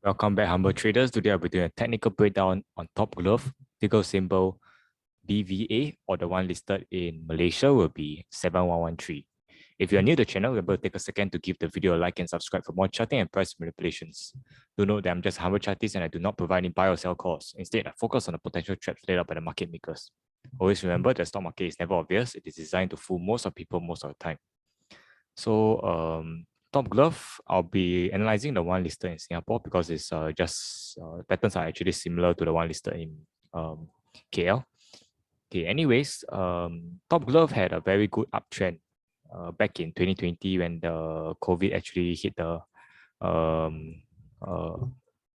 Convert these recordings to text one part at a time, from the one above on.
Welcome back, humble traders. Today I'll be doing a technical breakdown on Top Glove. Ticker symbol BVA, or the one listed in Malaysia, will be 7113. If you're new to the channel, remember to take a second to give the video a like and subscribe for more charting and price manipulations. Do note that I'm just a humble chartist and I do not provide any buy or sell calls. Instead, I focus on the potential traps laid out by the market makers. Always remember the stock market is never obvious. It is designed to fool most of people most of the time. So Top Glove, I'll be analyzing the one listed in Singapore because it's just patterns are actually similar to the one listed in KL. Okay, anyways, Top Glove had a very good uptrend back in 2020 when the COVID actually hit um, uh,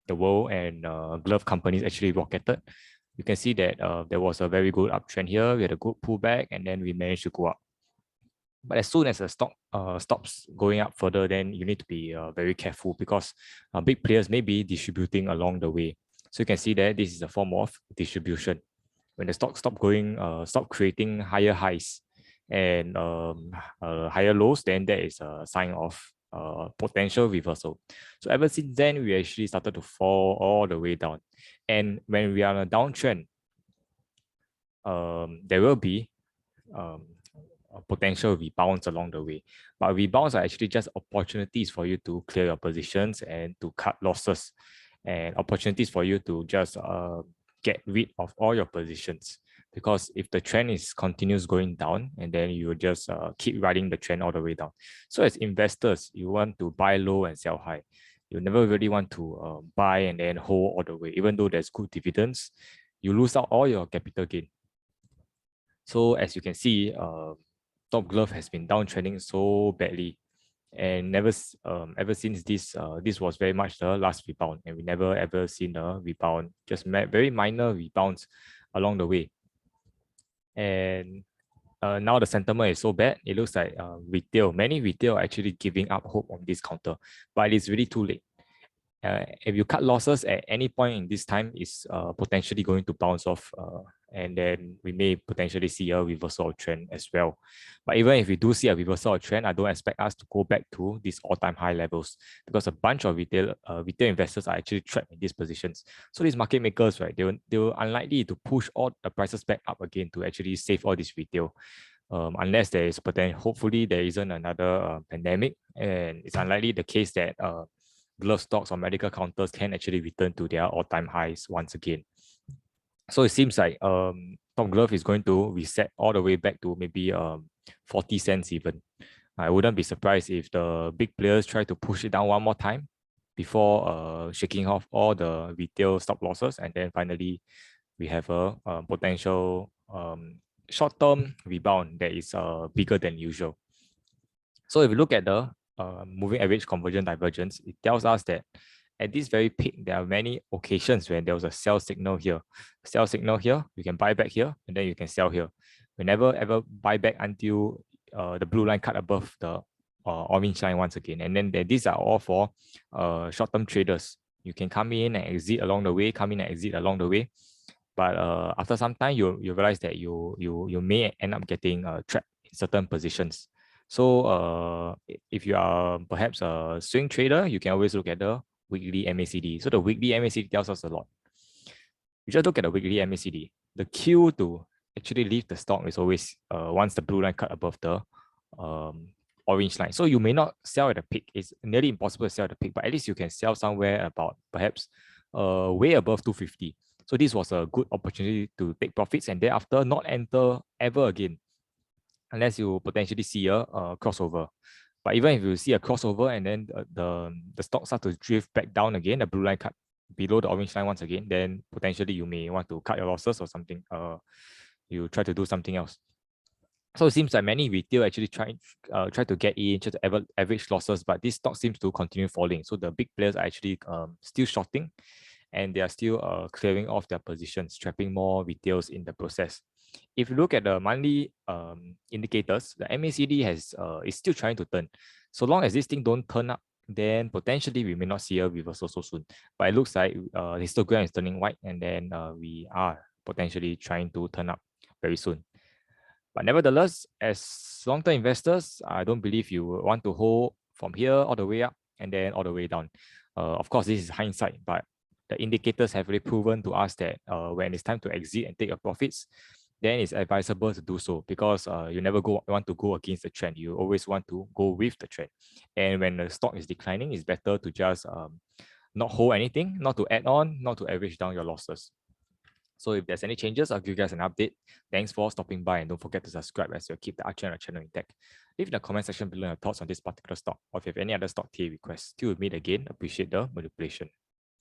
the world, and glove companies actually rocketed. You can see that there was a very good uptrend here. We had a good pullback, and then we managed to go up. But as soon as the stock stops going up further, then you need to be very careful because big players may be distributing along the way. So you can see that this is a form of distribution. When the stock stop creating higher highs and higher lows, then that is a sign of potential reversal. So ever since then, we actually started to fall all the way down. And when we are on a downtrend, there will be potential rebounds along the way. But rebounds are actually just opportunities for you to clear your positions and to cut losses, and opportunities for you to just get rid of all your positions. Because if the trend is continues going down, and then you just keep riding the trend all the way down. So as investors, you want to buy low and sell high. You never really want to buy and then hold all the way. Even though there's good dividends, you lose out all your capital gain. So as you can see, Top Glove has been downtrending so badly, and ever since this was very much the last rebound, and we never ever seen a rebound, just very minor rebounds along the way. And now the sentiment is so bad, it looks like many retail are actually giving up hope on this counter, but it's really too late. If you cut losses at any point in this time, is potentially going to bounce off, and then we may potentially see a reversal of trend as well. But even if we do see a reversal of trend, I don't expect us to go back to these all-time high levels, because a bunch of retail investors are actually trapped in these positions. So these market makers, right, they will unlikely to push all the prices back up again to actually save all this retail. Unless there is potential, hopefully there isn't another pandemic, and it's unlikely the case that glove stocks or medical counters can actually return to their all-time highs once again. So it seems like Top Glove is going to reset all the way back to maybe 40 cents even. I wouldn't be surprised if the big players try to push it down one more time before shaking off all the retail stop losses, and then finally we have a potential short-term rebound that is bigger than usual. So if you look at the moving average convergence divergence, it tells us that at this very peak, there are many occasions when there was a sell signal here. Sell signal here, you can buy back here, and then you can sell here. We never ever buy back until the blue line cut above the orange line once again. And then these are all for short-term traders. You can come in and exit along the way, come in and exit along the way. But after some time, you realize that you may end up getting trapped in certain positions. So if you are perhaps a swing trader, you can always look at the weekly MACD. So the weekly MACD tells us a lot. You just look at the weekly MACD. The queue to actually leave the stock is always once the blue line cut above the orange line. So you may not sell at the peak. It's nearly impossible to sell at the peak, but at least you can sell somewhere about perhaps way above 250. So this was a good opportunity to take profits, and thereafter not enter ever again, unless you potentially see a crossover. But even if you see a crossover and then the stock starts to drift back down again, the blue line cut below the orange line once again, then potentially you may want to cut your losses or something. You try to do something else. So it seems like many retail actually try to get in, try to average losses, but this stock seems to continue falling. So the big players are actually still shorting, and they are still clearing off their positions, trapping more retails in the process. If you look at the monthly indicators, the MACD is still trying to turn. So long as this thing don't turn up, then potentially we may not see a reversal so soon. But it looks like the histogram is turning white, and then we are potentially trying to turn up very soon. But nevertheless, as long-term investors, I don't believe you want to hold from here all the way up. and then all the way down. Of course, this is hindsight, but the indicators have really proven to us that when it's time to exit and take your profits, then it's advisable to do so, because you never want to go against the trend. You always want to go with the trend. And when the stock is declining, it's better to just not hold anything, not to add on, not to average down your losses. So if there's any changes, I'll give you guys an update. Thanks for stopping by, and don't forget to subscribe as you'll keep the Archer channel intact. Leave in the comment section below your thoughts on this particular stock, or if you have any other stock TA requests. Till we meet again, appreciate the manipulation.